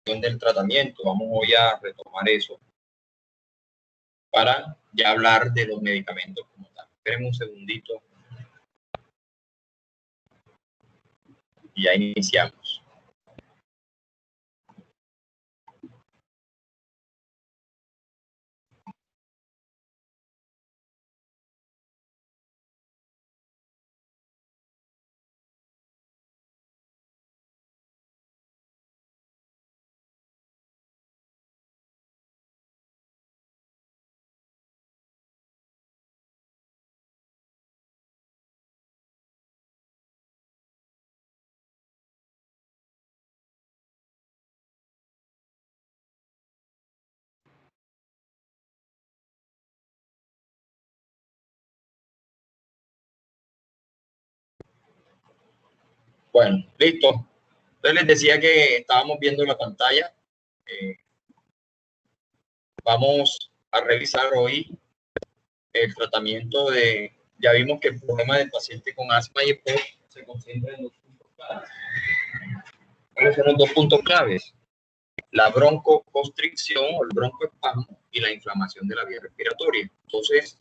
del tratamiento. Vamos hoy a retomar eso para ya hablar de los medicamentos como tal. Esperen un segundito y ya iniciamos. Bueno, listo. Entonces les decía que estábamos viendo la pantalla. Vamos a revisar hoy el tratamiento de... Ya vimos que el problema del paciente con asma y EPOC se concentra en 2 puntos claves. ¿Cuáles son los 2 puntos claves? La broncoconstricción o el broncoespasmo y la inflamación de la vía respiratoria. Entonces,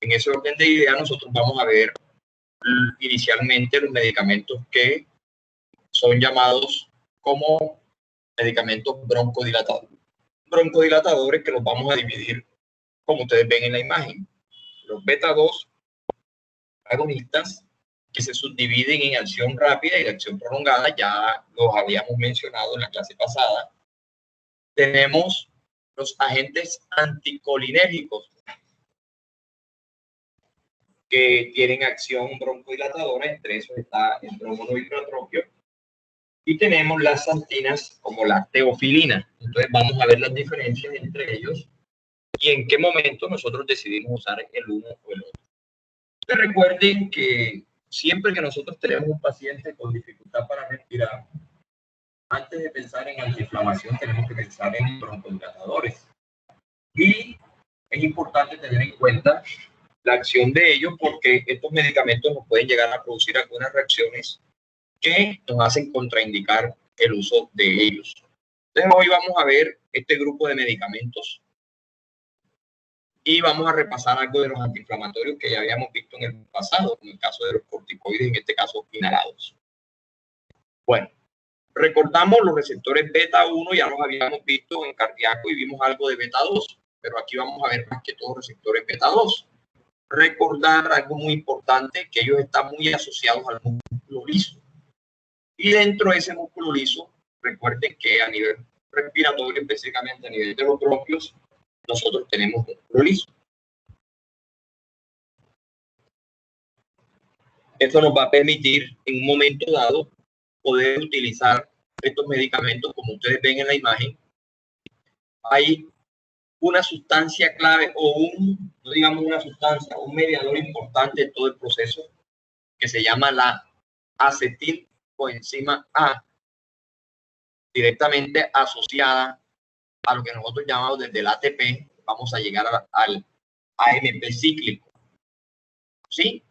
en ese orden de ideas, nosotros vamos a ver inicialmente los medicamentos que son llamados como medicamentos broncodilatadores, que los vamos a dividir, como ustedes ven en la imagen. Los beta 2 agonistas, que se subdividen en acción rápida y acción prolongada, ya los habíamos mencionado en la clase pasada. Tenemos los agentes anticolinérgicos, que tienen acción broncodilatadora, entre esos está el bromonohidratropio, y tenemos las xantinas como la teofilina. Entonces vamos a ver las diferencias entre ellos y en qué momento nosotros decidimos usar el uno o el otro. Entonces recuerden que siempre que nosotros tenemos un paciente con dificultad para respirar, antes de pensar en antiinflamación tenemos que pensar en broncodilatadores. Y es importante tener en cuenta la acción de ellos, porque estos medicamentos nos pueden llegar a producir algunas reacciones que nos hacen contraindicar el uso de ellos. Entonces hoy vamos a ver este grupo de medicamentos y vamos a repasar algo de los antiinflamatorios que ya habíamos visto en el pasado, como el caso de los corticoides, en este caso inhalados. Bueno, recordamos los receptores beta 1, ya los habíamos visto en cardíaco y vimos algo de beta 2, pero aquí vamos a ver más que todo receptores beta 2. Recordar algo muy importante, que ellos están muy asociados al músculo liso. Y dentro de ese músculo liso, recuerden que a nivel respiratorio, específicamente a nivel de los bronquios, nosotros tenemos músculo liso. Esto nos va a permitir en un momento dado poder utilizar estos medicamentos, como ustedes ven en la imagen. Hay una sustancia clave o no digamos una sustancia, un mediador importante en todo el proceso, que se llama la acetilcoenzima A, directamente asociada a lo que nosotros llamamos desde el ATP, vamos a llegar al AMP cíclico. ¿Sí?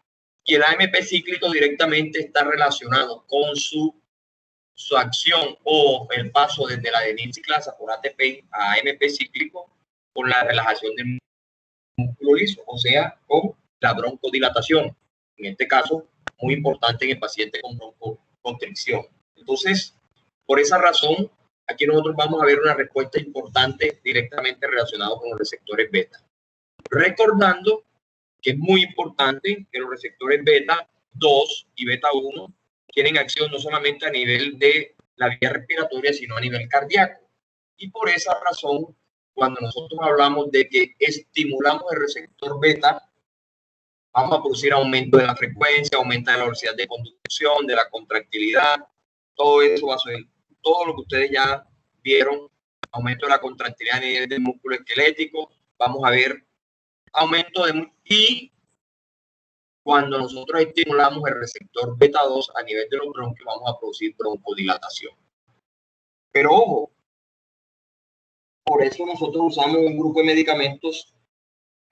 Y el AMP cíclico directamente está relacionado con su acción o el paso desde la adenisciclasa por ATP a AMP cíclico con la relajación del músculo liso, o sea, con la broncodilatación. En este caso, muy importante en el paciente con broncoconstricción. Entonces, por esa razón, aquí nosotros vamos a ver una respuesta importante directamente relacionada con los receptores beta. Recordando que es muy importante que los receptores beta 2 y beta 1 tienen acción no solamente a nivel de la vía respiratoria, sino a nivel cardíaco. Y por esa razón, cuando nosotros hablamos de que estimulamos el receptor beta, vamos a producir aumento de la frecuencia, aumento de la velocidad de conducción, de la contractilidad, todo eso va a ser, todo lo que ustedes ya vieron, aumento de la contractilidad a nivel del músculo esquelético, vamos a ver aumento de... Y cuando nosotros estimulamos el receptor beta 2 a nivel de los bronquios, vamos a producir broncodilatación. Pero ojo, por eso nosotros usamos un grupo de medicamentos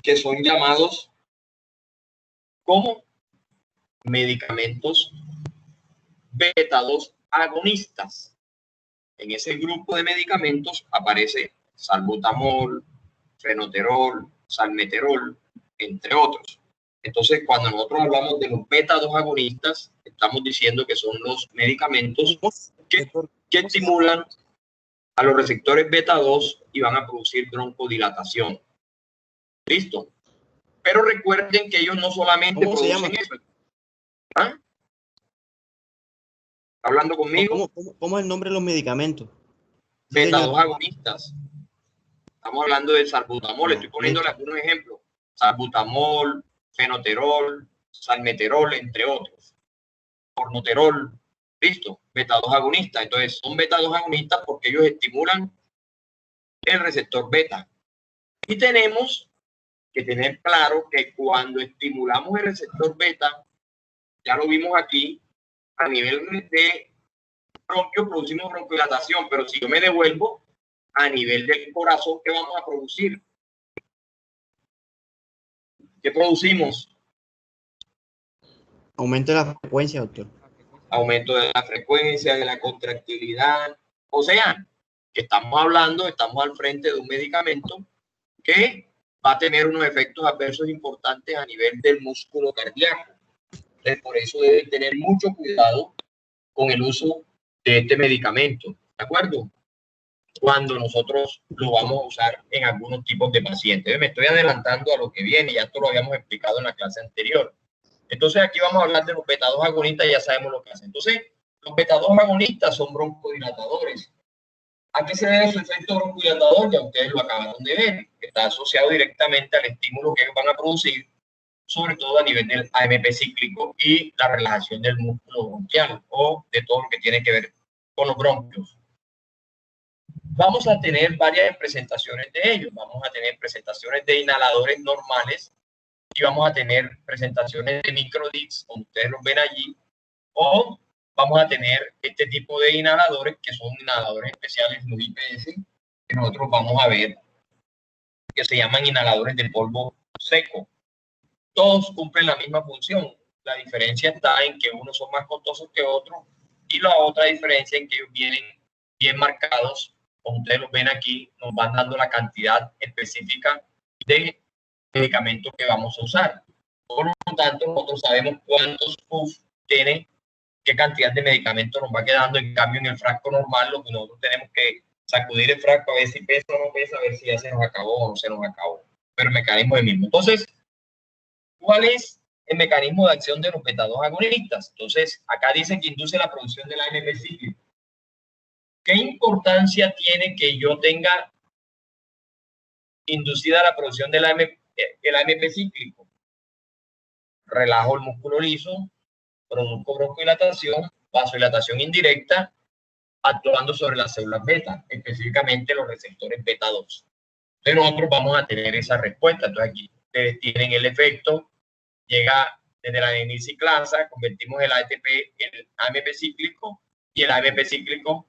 que son llamados como medicamentos beta 2 agonistas. En ese grupo de medicamentos aparece salbutamol, fenoterol, salmeterol, entre otros. Entonces, cuando nosotros hablamos de los beta-2 agonistas, estamos diciendo que son los medicamentos que estimulan a los receptores beta-2 y van a producir broncodilatación. ¿Listo? Pero recuerden que ellos no solamente producen eso. ¿Ah? ¿Hablando conmigo? ¿Cómo es el nombre de los medicamentos? Beta-2 agonistas. Estamos hablando del salbutamol. Estoy poniéndole algunos ejemplos. Salbutamol, fenoterol, salmeterol, entre otros. Formoterol. Listo. Beta-2 agonistas. Entonces, son beta-2 agonistas porque ellos estimulan el receptor beta. Y tenemos que tener claro que cuando estimulamos el receptor beta, ya lo vimos aquí, a nivel de bronquio producimos broncodilatación, pero si yo me devuelvo a nivel del corazón, ¿qué vamos a producir? ¿Qué producimos? Aumento de la frecuencia, doctor. Aumento de la frecuencia, de la contractilidad. O sea, que estamos al frente de un medicamento que va a tener unos efectos adversos importantes a nivel del músculo cardíaco. Entonces, por eso deben tener mucho cuidado con el uso de este medicamento, ¿de acuerdo? Cuando nosotros lo vamos a usar en algunos tipos de pacientes. Me estoy adelantando a lo que viene, ya esto lo habíamos explicado en la clase anterior. Entonces aquí vamos a hablar de los beta-2 agonistas, ya sabemos lo que hacen. Entonces, los beta-2 agonistas son broncodilatadores. ¿A qué se debe su efecto broncodilatador? Ya ustedes lo acabaron de ver, que está asociado directamente al estímulo que ellos van a producir, sobre todo a nivel del AMP cíclico y la relajación del músculo bronquial o de todo lo que tiene que ver con los bronquios. Vamos a tener varias presentaciones de ellos. Vamos a tener presentaciones de inhaladores normales y vamos a tener presentaciones de microdix, como ustedes los ven allí, o vamos a tener este tipo de inhaladores que son inhaladores especiales, los IPS, que nosotros vamos a ver, que se llaman inhaladores de polvo seco. Todos cumplen la misma función. La diferencia está en que unos son más costosos que otros y la otra diferencia en que ellos vienen bien marcados. Como ustedes los ven aquí, nos van dando la cantidad específica de medicamentos que vamos a usar. Por lo tanto, nosotros sabemos cuántos puff tiene, qué cantidad de medicamento nos va quedando. En cambio, en el frasco normal, lo que nosotros tenemos que sacudir el frasco a ver si pesa o no pesa, a ver si ya se nos acabó o no se nos acabó. Pero el mecanismo es el mismo. Entonces, ¿cuál es el mecanismo de acción de los beta-2 agonistas? Entonces, acá dice que induce la producción del AMP cíclico. ¿Qué importancia tiene que yo tenga inducida la producción del AMP cíclico? Relajo el músculo liso, produzco broncodilatación, vasodilatación indirecta, actuando sobre las células beta, específicamente los receptores beta-2. Entonces nosotros vamos a tener esa respuesta. Entonces aquí ustedes tienen el efecto, llega desde la adenilciclasa, convertimos el ATP en el AMP cíclico y el AMP cíclico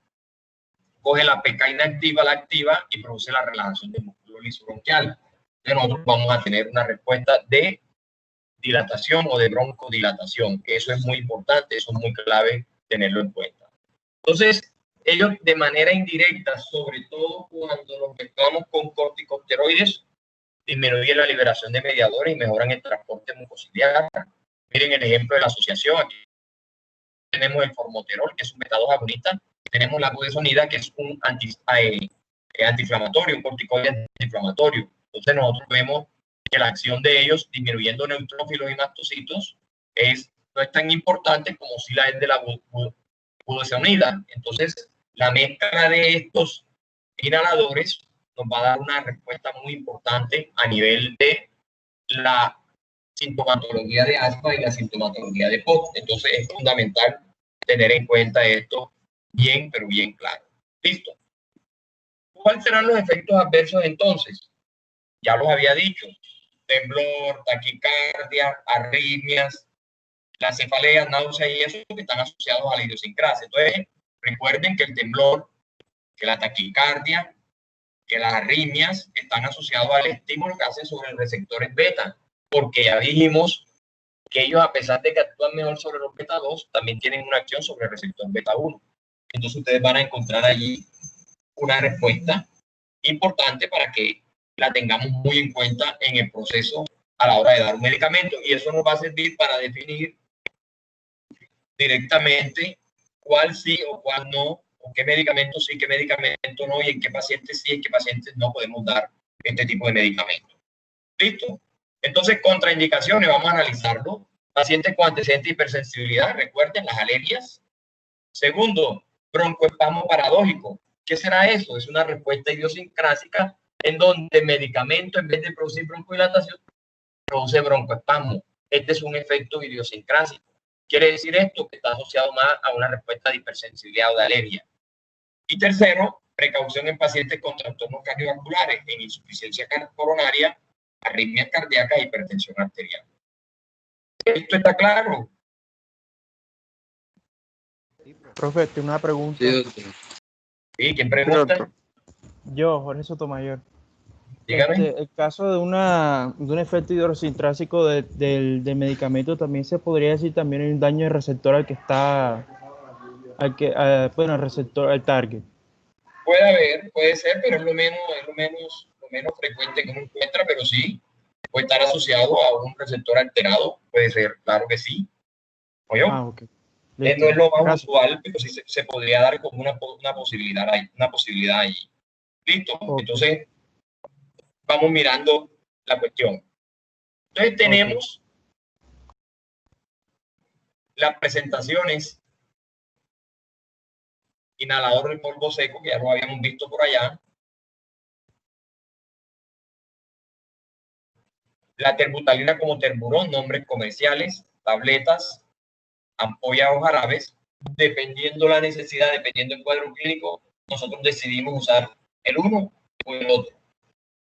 coge la PK inactiva, la activa y produce la relajación del músculo liso bronquial. Entonces nosotros vamos a tener una respuesta de dilatación o de broncodilatación, que eso es muy importante, eso es muy clave tenerlo en cuenta. Entonces, ellos de manera indirecta, sobre todo cuando los mezclamos con corticosteroides, disminuyen la liberación de mediadores y mejoran el transporte mucociliar. Miren el ejemplo de la asociación. Aquí tenemos el formoterol, que es un beta-2 agonista. Tenemos la budesonida, que es un antiinflamatorio, un corticoide antiinflamatorio. Entonces nosotros vemos que la acción de ellos disminuyendo neutrófilos y mastocitos no es tan importante como si la es de la budesonida. Entonces la mezcla de estos inhaladores nos va a dar una respuesta muy importante a nivel de la sintomatología de asma y la sintomatología de POC. Entonces es fundamental tener en cuenta esto bien, pero bien claro. Listo. ¿Cuáles serán los efectos adversos entonces? Ya los había dicho. Temblor, taquicardia, arritmias, la cefalea, náusea y eso que están asociados a la idiosincrasia. Entonces, recuerden que el temblor, que la taquicardia, que las arritmias están asociados al estímulo que hacen sobre los receptores beta, porque ya dijimos que ellos, a pesar de que actúan mejor sobre los beta-2, también tienen una acción sobre el receptor beta-1. Entonces ustedes van a encontrar allí una respuesta importante para que la tengamos muy en cuenta en el proceso a la hora de dar un medicamento, y eso nos va a servir para definir directamente cuál sí o cuál no, o qué medicamento sí, qué medicamento no, y en qué pacientes sí, en qué pacientes no podemos dar este tipo de medicamento. ¿Listo? Entonces, contraindicaciones, vamos a analizarlo. Pacientes con antecedentes de hipersensibilidad, recuerden las alergias. Segundo, broncoespasmo paradójico. ¿Qué será eso? Es una respuesta idiosincrásica en donde el medicamento, en vez de producir broncodilatación, produce broncoespasmo. Este es un efecto idiosincrásico. Quiere decir esto que está asociado más a una respuesta de hipersensibilidad o de alergia. Y tercero, precaución en pacientes con trastornos cardiovasculares, en insuficiencia coronaria, arritmias cardíacas e hipertensión arterial. ¿Esto está claro? Profe, tengo una pregunta. Sí, ¿quién pregunta? Yo, Jorge Sotomayor. Dígame. El caso de un efecto idiosincrásico del medicamento, también se podría decir también un daño de receptor al que está, bueno, el receptor, al target. Puede haber, puede ser, pero es lo menos frecuente que uno encuentra, pero sí, puede estar asociado a un receptor alterado, puede ser, claro que sí. ¿Oye? Ok. No es lo más usual, pero sí se podría dar como una posibilidad ahí. ¿Listo? Okay. Entonces, vamos mirando la cuestión. Entonces, tenemos las presentaciones. Inhalador de polvo seco, que ya lo habíamos visto por allá. La terbutalina como terburón, nombres comerciales, tabletas, ampollas o jarabes. Dependiendo la necesidad, dependiendo el cuadro clínico, nosotros decidimos usar el uno o el otro.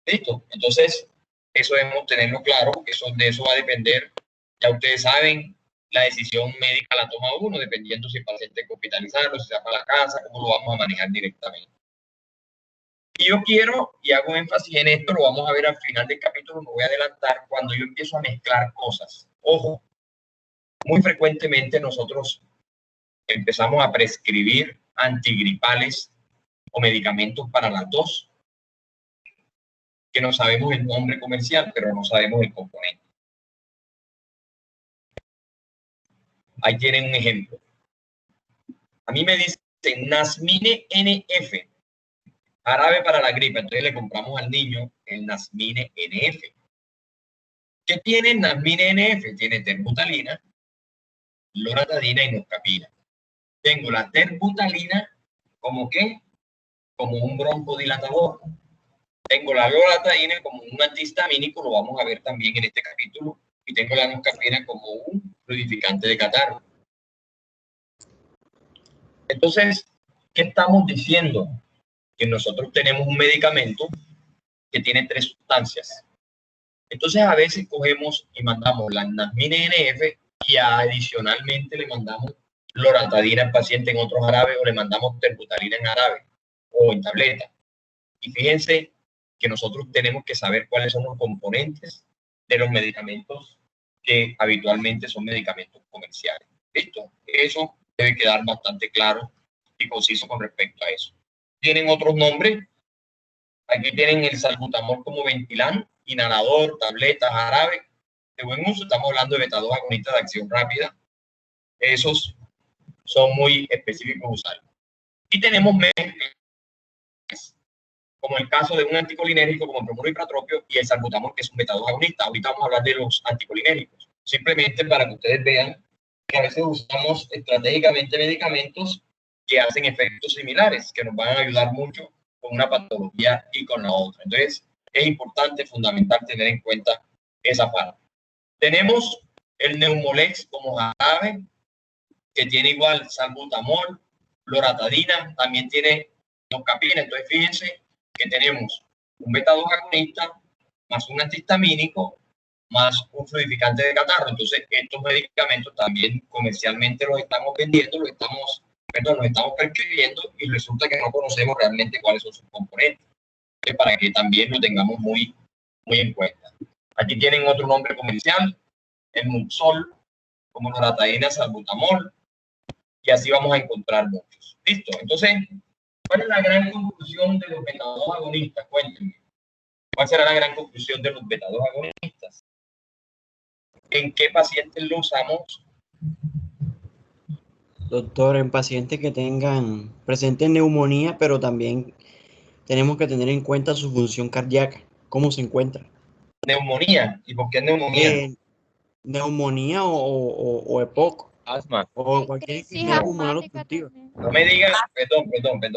¿Listo? Entonces, eso debemos tenerlo claro, que de eso va a depender. Ya ustedes saben, la decisión médica la toma uno, dependiendo si el paciente hay que hospitalizarlo, si se va para la casa, cómo lo vamos a manejar directamente. Y yo quiero, y hago énfasis en esto, lo vamos a ver al final del capítulo, me voy a adelantar, cuando yo empiezo a mezclar cosas. Ojo, muy frecuentemente nosotros empezamos a prescribir antigripales o medicamentos para la tos, que no sabemos el nombre comercial, pero no sabemos el componente. Ahí tienen un ejemplo. A mí me dicen Nasmine NF, jarabe para la gripe. Entonces le compramos al niño el Nasmine NF. ¿Qué tiene Nasmine NF? Tiene terbutalina, loratadina y noscapina. Tengo la terbutalina como ¿qué? Como un broncodilatador. Tengo la loratadina como un antihistamínico, lo vamos a ver también en este capítulo. Y tengo la noscapina como un fluidificante de catarro. Entonces, ¿qué estamos diciendo? Que nosotros tenemos un medicamento que tiene 3 sustancias. Entonces, a veces cogemos y mandamos la Nasmine NF y adicionalmente le mandamos loratadina al paciente en otro jarabe, o le mandamos terbutalina en jarabe o en tableta. Y fíjense que nosotros tenemos que saber cuáles son los componentes de los medicamentos que habitualmente son medicamentos comerciales. ¿Listo? Eso debe quedar bastante claro y conciso con respecto a eso. Tienen otros nombres. Aquí tienen el salbutamol como Ventilan, inhalador, tableta, jarabe de buen uso. Estamos hablando de beta-2 agonistas de acción rápida. Esos son muy específicos de usar. Y tenemos mezclas, como el caso de un anticolinérgico como el bromuro hipratropio y el salbutamol, que es un beta-2 agonista. Ahorita vamos a hablar de los anticolinérgicos. Simplemente para que ustedes vean que a veces usamos estratégicamente medicamentos que hacen efectos similares, que nos van a ayudar mucho con una patología y con la otra. Entonces, es importante, fundamental tener en cuenta esa parte. Tenemos el Neumolex como jarabe, que tiene igual salbutamol, loratadina, también tiene noscapina. Entonces, fíjense que tenemos un beta-2 agonista más un antihistamínico más un fluidificante de catarro. Entonces, estos medicamentos también comercialmente los estamos vendiendo, los estamos prescribiendo, y resulta que no conocemos realmente cuáles son sus componentes. Entonces, para que también lo tengamos muy en cuenta. Aquí tienen otro nombre comercial, el Muxol, como loratadina, salbutamol. y así vamos a encontrar muchos. Listo. Entonces, ¿cuál es la gran conclusión de los beta-2 agonistas? Cuéntenme. ¿Cuál será la gran conclusión de los beta-2 agonistas? ¿En qué pacientes lo usamos? Doctor, en pacientes que presenten neumonía, pero también tenemos que tener en cuenta su función cardíaca, cómo se encuentra. Neumonía. ¿Y por qué neumonía? Neumonía o EPOC, Asma. o cualquier enfermedad pulmonar obstructiva. No me digas, perdón,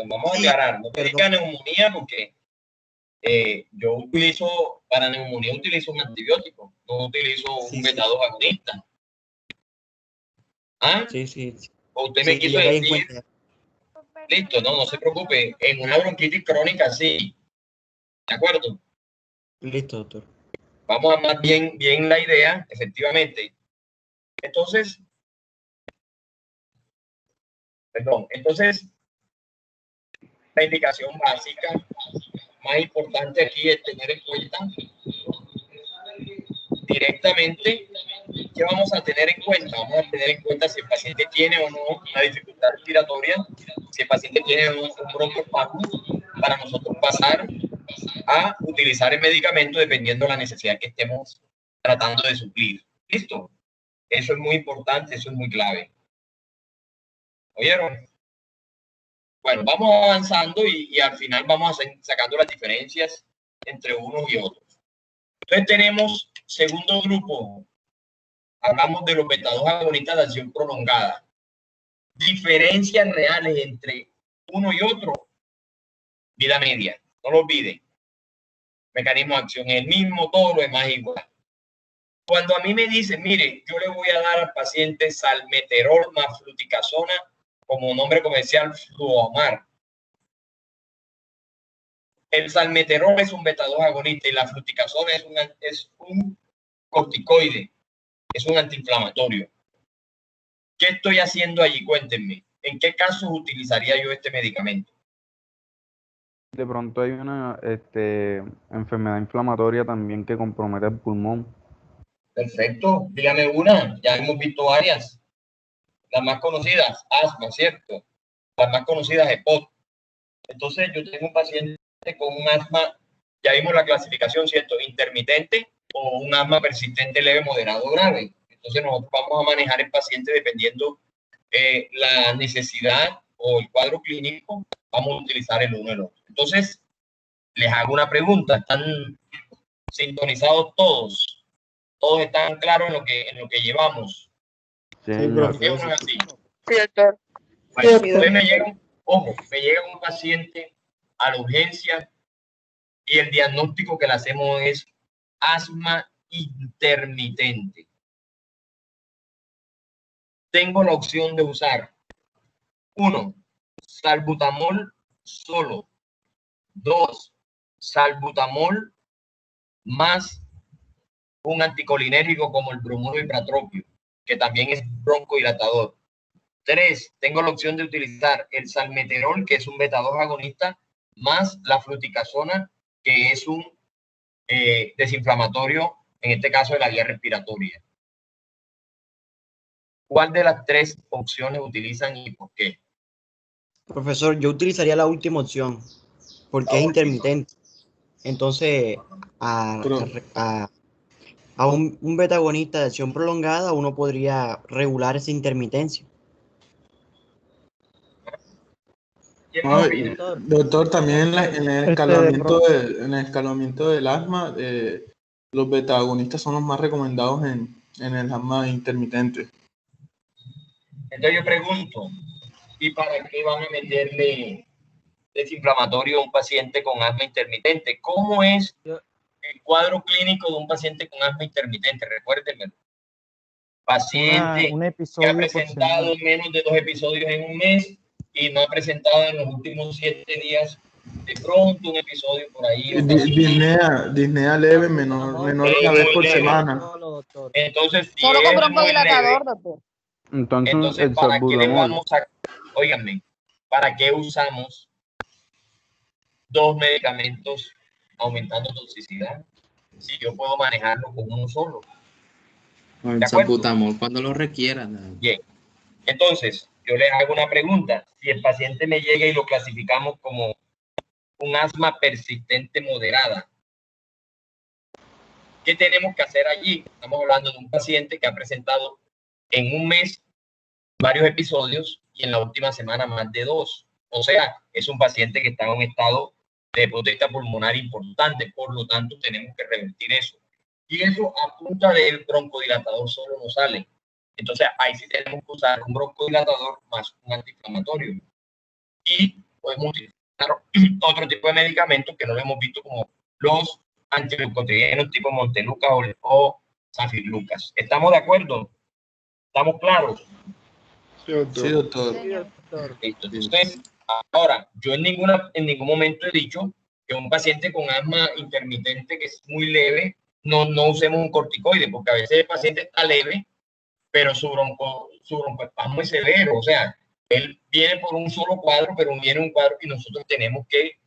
vamos a aclarar. No me digas neumonía porque yo para neumonía utilizo un antibiótico, no utilizo un beta-2 agonista. ¿Ah? Sí. ¿O usted me quiso decir? Listo, no se preocupe. En una bronquitis crónica, sí. ¿De acuerdo? Listo, doctor. Vamos a más bien la idea, efectivamente. Entonces, la indicación básica más importante aquí es tener en cuenta directamente ¿qué vamos a tener en cuenta? Vamos a tener en cuenta si el paciente tiene o no una dificultad respiratoria, si el paciente tiene un broncoespasmo, para nosotros pasar a utilizar el medicamento dependiendo de la necesidad que estemos tratando de suplir. ¿Listo? Eso es muy importante, eso es muy clave. ¿Oyeron? Bueno, vamos avanzando y al final vamos sacando las diferencias entre unos y otros. Entonces tenemos segundo grupo. Hablamos de los beta-2 agonistas de acción prolongada. Diferencias reales entre uno y otro. Vida media. No lo olviden. Mecanismo de acción es el mismo, todo lo demás es igual. Cuando a mí me dicen, mire, yo le voy a dar al paciente salmeterol más fluticasona como nombre comercial Fluomar. El salmeterol es un beta-2 agonista y la fluticasona es un corticoide, es un antiinflamatorio. ¿Qué estoy haciendo allí? Cuéntenme. ¿En qué casos utilizaría yo este medicamento? De pronto hay una enfermedad inflamatoria también que compromete el pulmón. Perfecto. Dígame una. Ya hemos visto varias. Las más conocidas, asma, ¿cierto? Las más conocidas, EPOC. Entonces, yo tengo un paciente con un asma, ya vimos la clasificación, ¿cierto? Intermitente o un asma persistente, leve, moderado, grave. Entonces, nosotros vamos a manejar el paciente dependiendo la necesidad o el cuadro clínico, vamos a utilizar el uno y el otro. Entonces, les hago una pregunta. ¿Están sintonizados todos? ¿Todos están claros en lo que llevamos? Sí, ¿Por qué uno es así? Sí, doctor. Bueno, entonces me llega un paciente a la urgencia y el diagnóstico que le hacemos es asma intermitente. Tengo la opción de usar 1, salbutamol solo. 2, salbutamol más un anticolinérgico como el bromuro ipratropio, que también es broncodilatador. 3, tengo la opción de utilizar el salmeterol, que es un beta-2 agonista, más la fluticasona, que es un desinflamatorio, en este caso de la vía respiratoria. ¿Cuál de las 3 opciones utilizan y por qué? Profesor, yo utilizaría la última opción, porque es intermitente. Entonces, a un beta-agonista de acción prolongada, uno podría regular esa intermitencia. Doctor, también en el escalamiento del asma, los beta-agonistas son los más recomendados en el asma intermitente. Entonces yo pregunto, ¿y para qué van a meterle desinflamatorio a un paciente con asma intermitente? ¿Cómo es el cuadro clínico de un paciente con asma intermitente? Recuérdenme. Paciente Un que ha episodio presentado menos de 2 episodios en un mes y no ha presentado en los últimos 7 días de pronto un episodio por ahí. Disnea leve, menor una vez por semana. Entonces, si Solo es con muy leve, broncodilatador, doctor. Entonces el ¿para qué le salbutamol. vamos a... Óiganme, ¿para qué usamos 2 medicamentos aumentando toxicidad si yo puedo manejarlo con uno solo? El salbutamol cuando lo requieran. Bien. Entonces, yo les hago una pregunta. Si el paciente me llega y lo clasificamos como un asma persistente moderada, ¿qué tenemos que hacer allí? Estamos hablando de un paciente que ha presentado en un mes varios episodios y en la última semana más de 2. O sea, es un paciente que está en un estado de protesta pulmonar importante, por lo tanto tenemos que revertir eso. Y eso a punta del broncodilatador solo no sale. Entonces ahí sí tenemos que usar un broncodilatador más un antiinflamatorio. Y podemos utilizar otro tipo de medicamentos que no lo hemos visto, como los antileucotrienos tipo Montelukast o Safirlukast. ¿Estamos de acuerdo? ¿Estamos claros? Sí, doctor. Sí, doctor. Listo. Entonces, ahora, yo en ningún momento he dicho que un paciente con asma intermitente que es muy leve, no usemos un corticoide, porque a veces el paciente está leve, pero su broncoespasmo es severo. O sea, él viene por un solo cuadro, pero viene un cuadro y nosotros tenemos que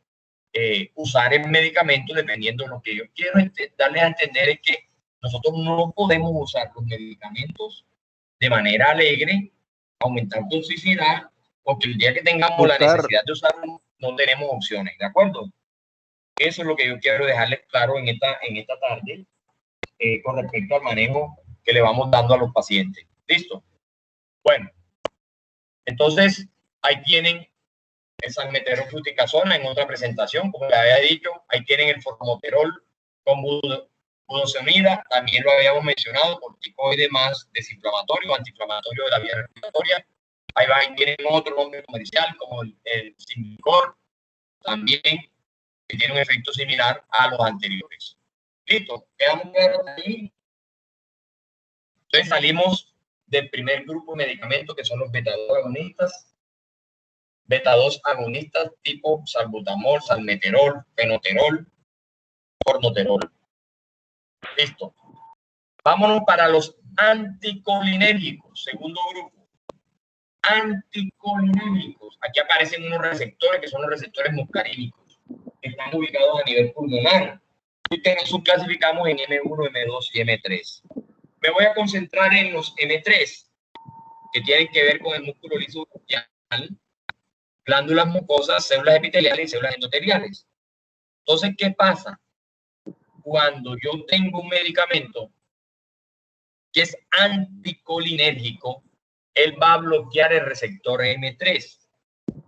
usar el medicamento dependiendo de lo que yo quiero darles a entender, es que nosotros no podemos usar los medicamentos de manera alegre, aumentar toxicidad, porque el día que tengamos la necesidad de usarlo, no tenemos opciones, ¿de acuerdo? Eso es lo que yo quiero dejarles claro en esta tarde con respecto al manejo que le vamos dando a los pacientes. ¿Listo? Bueno, entonces ahí tienen el salmeterol-fluticasona en otra presentación, como les había dicho. Ahí tienen el formoterol con budesonida, también lo habíamos mencionado, corticoide más desinflamatorio, antiinflamatorio de la vía respiratoria. Ahí tienen otro nombre comercial como el Symbicort, también, que tiene un efecto similar a los anteriores. Listo, quedamos claros ahí. Entonces salimos del primer grupo de medicamentos, que son los beta-2 agonistas. Beta-2 agonistas tipo salbutamol, salmeterol, fenoterol, formoterol. Listo. Vámonos para los anticolinérgicos, segundo grupo. Anticolinérgicos. Aquí aparecen unos receptores que son los receptores muscarínicos, que están ubicados a nivel pulmonar y que nos subclasificamos en M1, M2 y M3. Me voy a concentrar en los M3, que tienen que ver con el músculo liso bronquial, glándulas mucosas, células epiteliales y células endoteliales. Entonces, ¿qué pasa? Cuando yo tengo un medicamento que es anticolinérgico, él va a bloquear el receptor M3,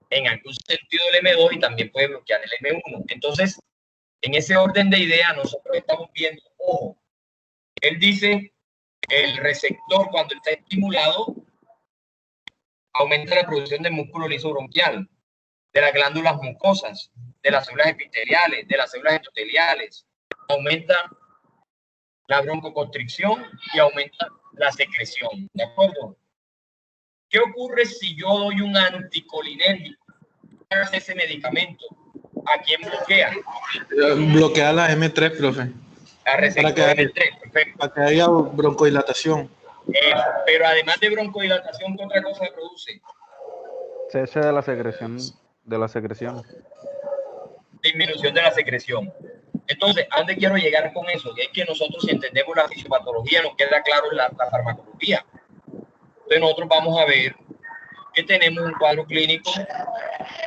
en algún sentido el M2, y también puede bloquear el M1. Entonces, en ese orden de ideas, nosotros estamos viendo, ojo, él dice, el receptor cuando está estimulado, aumenta la producción de músculo liso bronquial, de las glándulas mucosas, de las células epiteliales, de las células endoteliales, aumenta la broncoconstricción y aumenta la secreción, ¿de acuerdo? ¿Qué ocurre si yo doy un anticolinérgico? ¿Qué hace ese medicamento? ¿A quién bloquea? Bloquea la M3, profe. La receptor M3, perfecto. Para que haya broncodilatación. Pero además de broncodilatación, ¿qué otra cosa produce? Cese de la secreción. Disminución de la secreción. Entonces, ¿a dónde quiero llegar con eso? Y es que nosotros, si entendemos la fisiopatología, nos queda claro la farmacología. Entonces, nosotros vamos a ver que tenemos un cuadro clínico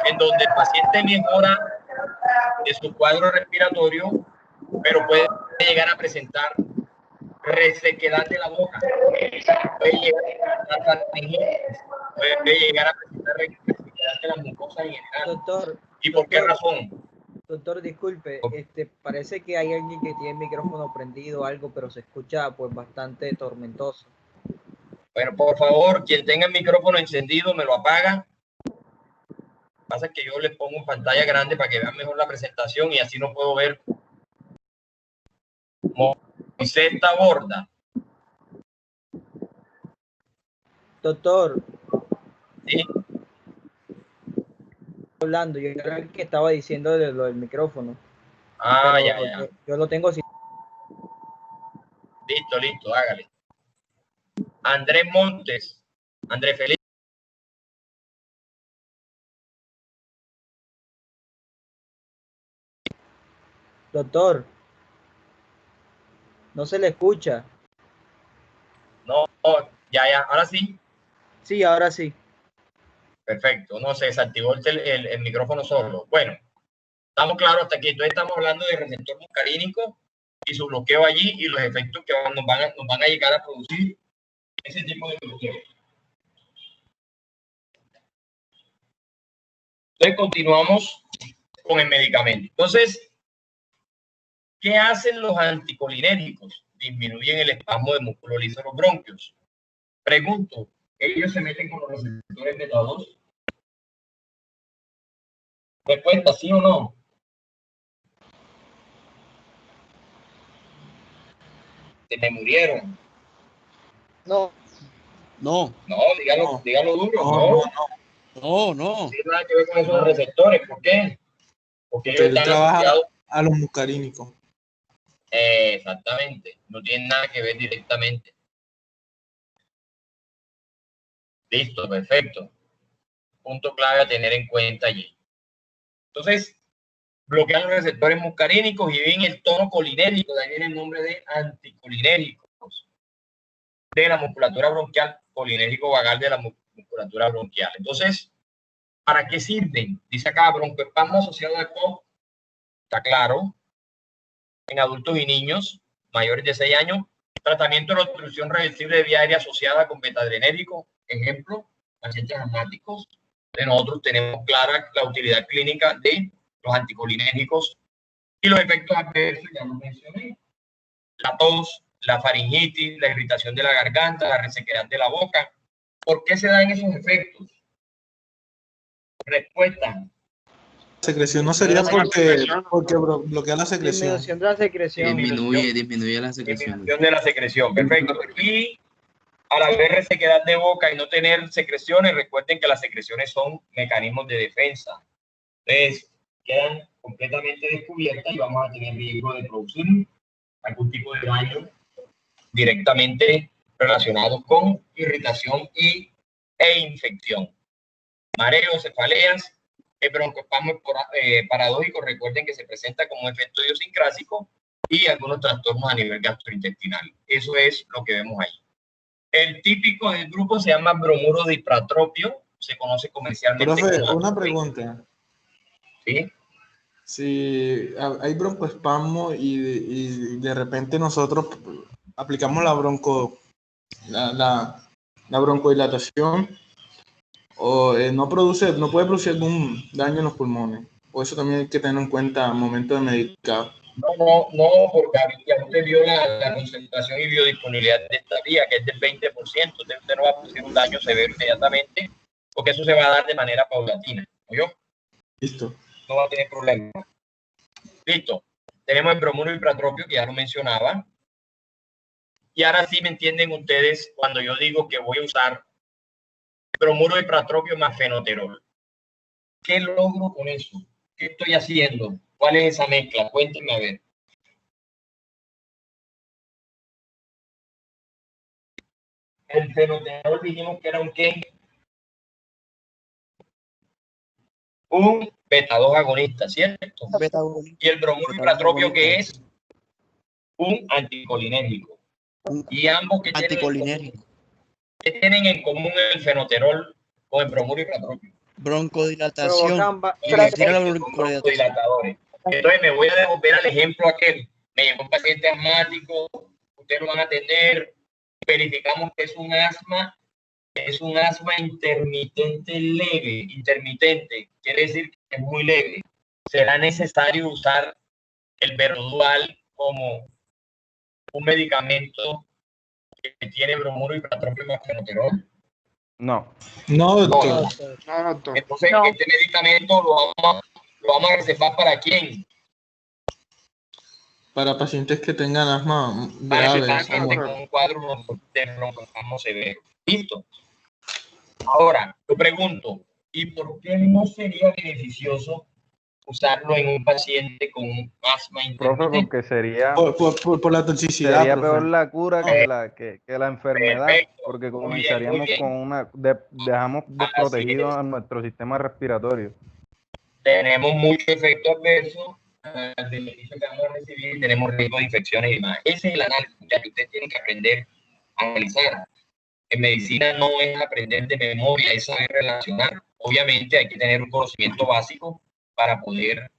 en donde el paciente mejora de su cuadro respiratorio, pero puede llegar a presentar resequedad de la boca, puede llegar a presentar resequedad de las mucosas en general. Doctor, ¿Y por qué razón? Doctor, disculpe, parece que hay alguien que tiene el micrófono prendido o algo, pero se escucha pues bastante tormentoso. Bueno, por favor, quien tenga el micrófono encendido me lo apaga. Pasa que yo les pongo en pantalla grande para que vean mejor la presentación y así no puedo ver. Moisés Taborda. Doctor. Sí. Hablando, yo era el que estaba diciendo de lo del micrófono. Ah, ya. Yo lo tengo así. Listo, hágale. Andrés Montes. Andrés Felipe. Doctor, no se le escucha. No, ya, ahora sí. Sí, ahora sí. Perfecto, no se desactivó el micrófono solo. Bueno, estamos claros hasta aquí. Entonces estamos hablando de receptor muscarínico y su bloqueo allí y los efectos que nos van a llegar a producir ese tipo de bloqueo. Entonces continuamos con el medicamento. Entonces, ¿qué hacen los anticolinérgicos? Disminuyen el espasmo de músculo liso de los bronquios. Pregunto, ¿ellos se meten con los receptores beta 2? Respuesta, ¿sí o no? Se me murieron. No. No, No, dígalo duro. no. No tiene nada que ver con esos receptores. ¿Por qué? Porque ellos Él están trabaja asociados. a los muscarínicos. Exactamente. No tienen nada que ver directamente. Listo, perfecto. Punto clave a tener en cuenta allí. Entonces, bloquean los receptores muscarínicos y ven el tono colinérgico, de ahí viene el nombre de anticolinérgicos de la musculatura bronquial, colinérgico vagal de la musculatura bronquial. Entonces, ¿para qué sirven? Dice acá, broncoespasmo asociado a EPOC, está claro, en adultos y niños mayores de 6 años, tratamiento de la obstrucción reversible de vía aérea asociada con betadrenérgico, ejemplo, pacientes asmáticos. De nosotros tenemos clara la utilidad clínica de los anticolinérgicos y los efectos adversos, ya los mencioné. La tos, la faringitis, la irritación de la garganta, la resequedad de la boca. ¿Por qué se dan esos efectos? Respuesta. Secreción no sería porque bloquea la secreción. Disminución de la secreción. Disminuye la secreción. Disminución de la secreción, perfecto. Y al haber resequedad de boca y no tener secreciones, recuerden que las secreciones son mecanismos de defensa. Entonces, quedan completamente descubiertas y vamos a tener riesgo de producir algún tipo de daño directamente relacionado con irritación e infección. Mareos, cefaleas, el broncoespasmo paradójico, recuerden que se presenta como un efecto idiosincrásico y algunos trastornos a nivel gastrointestinal. Eso es lo que vemos ahí. El típico del grupo se llama bromuro de hipratropio, se conoce comercialmente. Profe, una pregunta. ¿Sí? Si hay broncoespasmo y de repente nosotros aplicamos la broncodilatación, o no puede producir algún daño en los pulmones, o eso también hay que tener en cuenta al momento de medicar. No, porque ya usted vio la concentración y biodisponibilidad de esta vía, que es del 20%. Usted no va a producir un daño severo inmediatamente, porque eso se va a dar de manera paulatina. ¿Oyó? Listo. No va a tener problema. Listo. Tenemos el bromuro hipratropio, que ya lo mencionaba. Y ahora sí me entienden ustedes cuando yo digo que voy a usar bromuro hipratropio más fenoterol. ¿Qué logro con eso? ¿Qué estoy haciendo? ¿Cuál es esa mezcla? Cuéntenme a ver. El fenoterol dijimos que era un ¿qué? Un beta 2 agonista, ¿cierto? Y el bromuro hipratropio, que es un anticolinérgico. Y ambos que tienen en común el fenoterol con el bromuro hipratropio. Broncodilatación. Broncodilatadores. Entonces me voy a devolver al ejemplo aquel. Me llegó un paciente asmático, ustedes lo van a atender, verificamos que es un asma intermitente leve. Intermitente quiere decir que es muy leve. ¿Será necesario usar el Verodual como un medicamento que tiene bromuro hipratropio más fenoterol? No. No, doctor. Entonces, este medicamento lo vamos a recetar ¿para quién? Para pacientes que tengan asma Para grave. que tengan un cuadro de broncoespasmo severo. Listo. Ahora, yo pregunto, ¿y por qué no sería beneficioso usarlo en un paciente con asma intermitente? Profe, porque sería Por la toxicidad. sería profe. peor la cura que la enfermedad, Perfecto. porque Muy comenzaríamos bien. con dejamos desprotegido a nuestro sistema respiratorio. Tenemos mucho efecto adverso al beneficio que vamos a recibir, tenemos riesgo de infecciones y demás. Ese es el análisis que ustedes tienen que aprender a analizar. En medicina no es aprender de memoria, es saber relacionar obviamente hay que tener un conocimiento básico para poder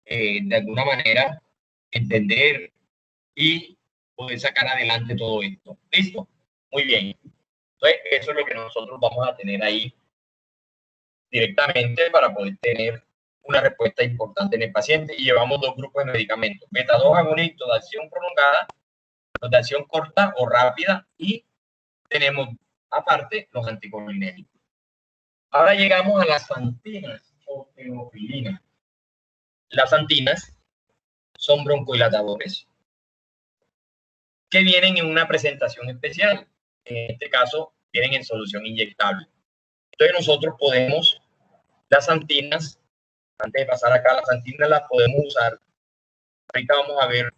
de alguna manera entender y poder sacar adelante todo esto. ¿Listo? Muy bien. Entonces, eso es lo que nosotros vamos a tener ahí directamente para poder tener una respuesta importante en el paciente. Y llevamos dos grupos de medicamentos: beta 2 agonistas de acción prolongada, los de acción corta o rápida, y tenemos aparte los anticolinéricos. Ahora llegamos a las santinas o teofilinas. Las santinas son broncodilatadores que vienen en una presentación especial. En este caso, vienen en solución inyectable. Entonces nosotros podemos, las santinas, antes de pasar acá, las santinas las podemos usar. Ahorita vamos a ver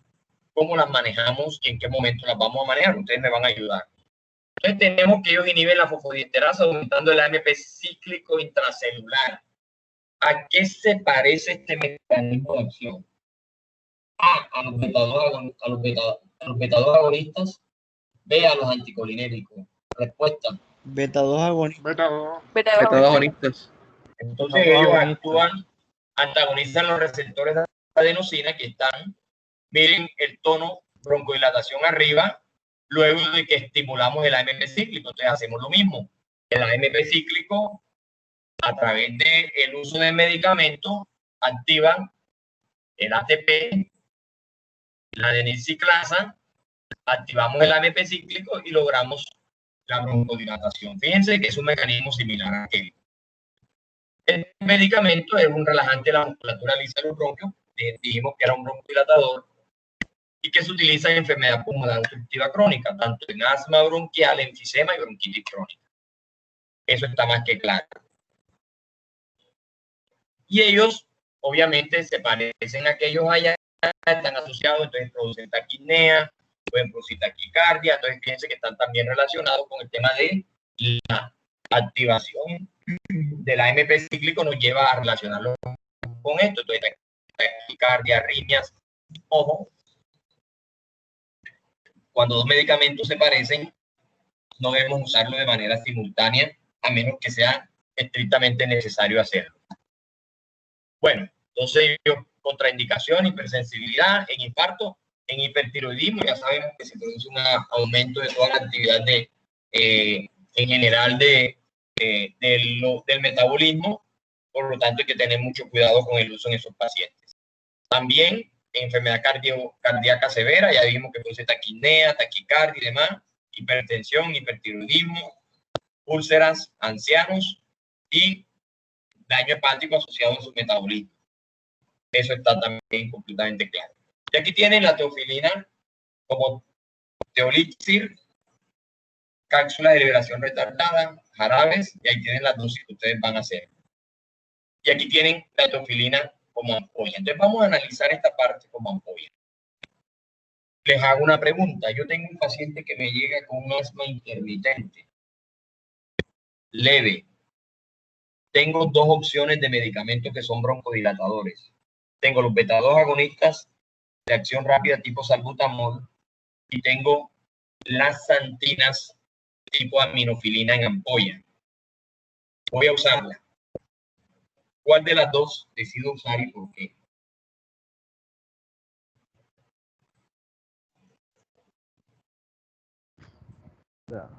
cómo las manejamos y en qué momento las vamos a manejar. Ustedes me van a ayudar. Entonces tenemos que ellos inhiben la fosfodiesterasa aumentando el AMP cíclico intracelular. ¿A qué se parece este mecanismo de acción? A los beta 2 agonistas. B, a los anticolinéricos. Respuesta. Beta 2 agonistas. Beta 2 agonistas. Entonces ellos actúan, antagonizan los receptores de adenosina que están, miren el tono broncodilatación arriba, luego de que estimulamos el AMP cíclico. Entonces hacemos lo mismo. El AMP cíclico, a través del uso de medicamentos, activan el ATP, la adenosiclasa, activamos el AMP cíclico y logramos la broncodilatación. Fíjense que es un mecanismo similar a aquel. El medicamento es un relajante de la musculatura lisa de los bronquios. Dijimos que era un broncodilatador y que se utiliza en enfermedad pulmonar obstructiva crónica, tanto en asma bronquial, enfisema y bronquitis crónica. Eso está más que claro. Y ellos, obviamente, se parecen a aquellos allá, están asociados, entonces producen taquipnea, pueden producir taquicardia. Entonces fíjense que están también relacionados con el tema de la activación del AMP cíclico, nos lleva a relacionarlo con esto. Entonces taquicardia, arritmias. Ojo, cuando dos medicamentos se parecen, no debemos usarlo de manera simultánea, a menos que sea estrictamente necesario hacerlo. Bueno, entonces contraindicación, hipersensibilidad, en infarto, en hipertiroidismo, ya sabemos que se produce un aumento de toda la actividad en general del metabolismo, por lo tanto hay que tener mucho cuidado con el uso en esos pacientes. También enfermedad cardíaca severa, ya dijimos que produce taquipnea, taquicardia y demás, hipertensión, hipertiroidismo, úlceras, ancianos y daño hepático asociado a su metabolismo. Eso está también completamente claro. Y aquí tienen la teofilina como teolixir, cápsulas de liberación retardada, jarabes, y ahí tienen las dosis que ustedes van a hacer. Y aquí tienen la teofilina como ampolla. Entonces vamos a analizar esta parte como ampolla. Les hago una pregunta. Yo tengo un paciente que me llega con un asma intermitente, leve. Tengo dos opciones de medicamentos que son broncodilatadores. Tengo los beta 2 agonistas de acción rápida tipo salbutamol y tengo las santinas tipo aminofilina en ampolla. Voy a usarla. ¿Cuál de las dos decido usar y por qué? Ya.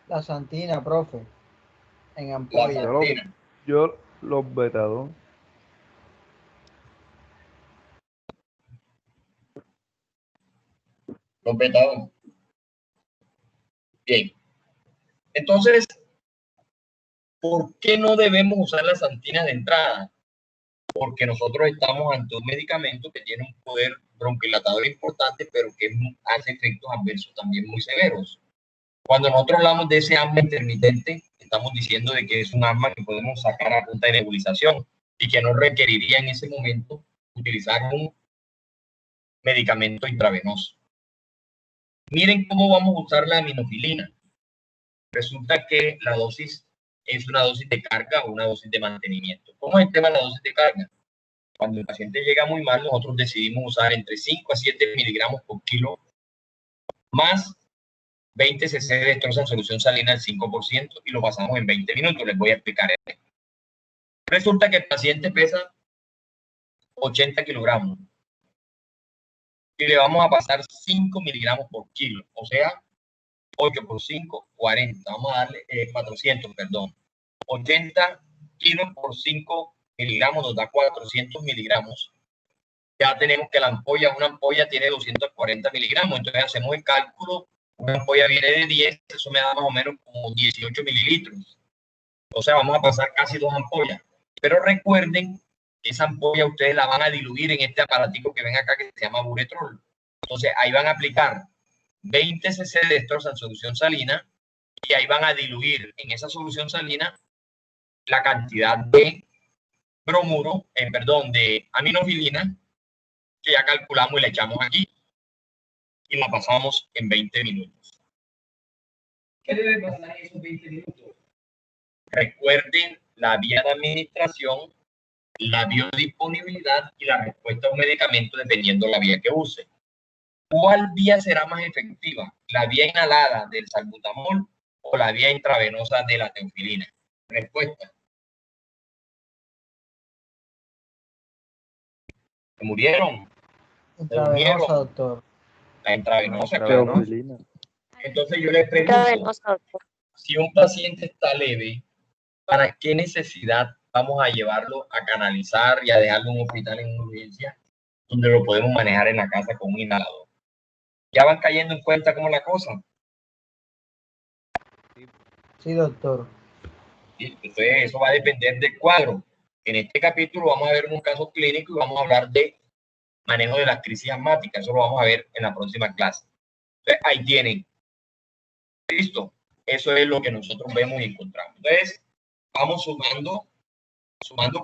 La santina, profe, en La ampolla. santina. Yo los beta 2. Los beta 2. Bien. Entonces, ¿por qué no debemos usar la santina de entrada? Porque nosotros estamos ante un medicamento que tiene un poder broncodilatador importante, pero que hace efectos adversos también muy severos. Cuando nosotros hablamos de ese asma intermitente, estamos diciendo de que es un asma que podemos sacar a punta de nebulización y que no requeriría en ese momento utilizar un medicamento intravenoso. Miren cómo vamos a usar la aminofilina. Resulta que la dosis es una dosis de carga o una dosis de mantenimiento. ¿Cómo es el tema de la dosis de carga? Cuando el paciente llega muy mal, nosotros decidimos usar entre 5 a 7 miligramos por kilo más 20 cc de destroza en solución salina al 5% y lo pasamos en 20 minutos. Les voy a explicar esto. Resulta que el paciente pesa 80 kilogramos y le vamos a pasar 5 miligramos por kilo, o sea, 8 por 5, 40. Vamos a darle 400, perdón. 80 kilos por 5 miligramos nos da 400 miligramos. Ya tenemos que una ampolla tiene 240 miligramos, entonces hacemos el cálculo, una ampolla viene de 10, eso me da más o menos como 18 mililitros. O sea, vamos a pasar casi 2 ampollas. Pero recuerden que esa ampolla ustedes la van a diluir en este aparatico que ven acá que se llama buretrol. Entonces ahí van a aplicar 20 cc de destroza en solución salina y ahí van a diluir en esa solución salina la cantidad de bromuro, de aminofilina que ya calculamos y la echamos aquí y la pasamos en 20 minutos. ¿Qué debe pasar en esos 20 minutos? Recuerden la vía de administración, la biodisponibilidad y la respuesta a un medicamento dependiendo de la vía que use. ¿Cuál vía será más efectiva? ¿La vía inhalada del salbutamol o la vía intravenosa de la teofilina? Respuesta. ¿Se murieron? Intravenosa, doctor. La intravenosa, claro. Entonces yo les pregunto, si un paciente está leve, ¿para qué necesidad vamos a llevarlo a canalizar y a dejarlo en un hospital en urgencia donde lo podemos manejar en la casa con un inhalador? ¿Ya van cayendo en cuenta cómo es la cosa? Sí, doctor. Entonces eso va a depender del cuadro. En este capítulo vamos a ver un caso clínico y vamos a hablar de manejo de las crisis asmáticas. Eso lo vamos a ver en la próxima clase. Entonces ahí tienen. Listo. Eso es lo que nosotros vemos y encontramos. Entonces vamos sumando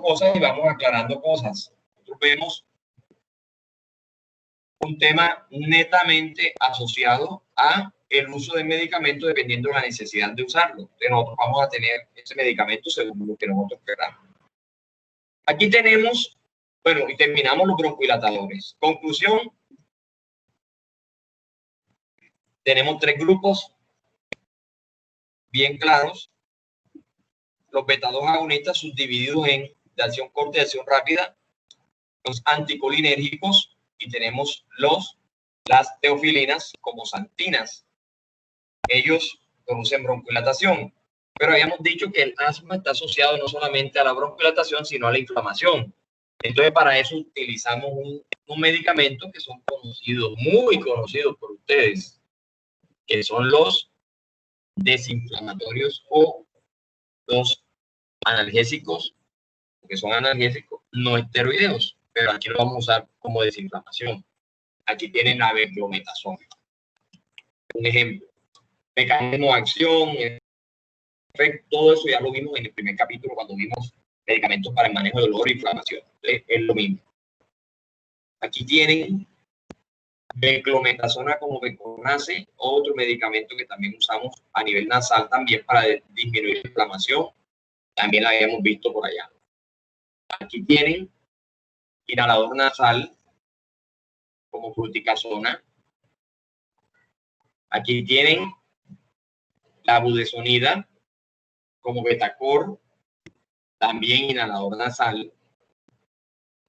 cosas y vamos aclarando cosas. Nosotros vemos un tema netamente asociado a el uso de medicamentos dependiendo de la necesidad de usarlo. Entonces nosotros vamos a tener ese medicamento según lo que nosotros queramos. Aquí tenemos, bueno, y terminamos los broncohilatadores. Conclusión, tenemos 3 grupos bien claros. Los beta-2 agonistas subdivididos en de acción corta y acción rápida, los anticolinérgicos y tenemos las teofilinas como santinas. Ellos producen broncohilatación, pero habíamos dicho que el asma está asociado no solamente a la broncohilatación, sino a la inflamación. Entonces, para eso utilizamos un medicamento que son conocidos, muy conocidos por ustedes, que son los desinflamatorios o los analgésicos, que son analgésicos no esteroideos, pero aquí lo vamos a usar como desinflamación. Aquí tienen la beclometasona. Un ejemplo, mecanismo de acción, efecto, todo eso ya lo vimos en el primer capítulo cuando vimos medicamentos para el manejo de dolor e inflamación. Es lo mismo. Aquí tienen beclometasona como beconase, otro medicamento que también usamos a nivel nasal también para disminuir la inflamación. También la habíamos visto por allá. Aquí tienen inhalador nasal como fluticasona. Aquí tienen la budesonida como Betacor, también inhalador nasal.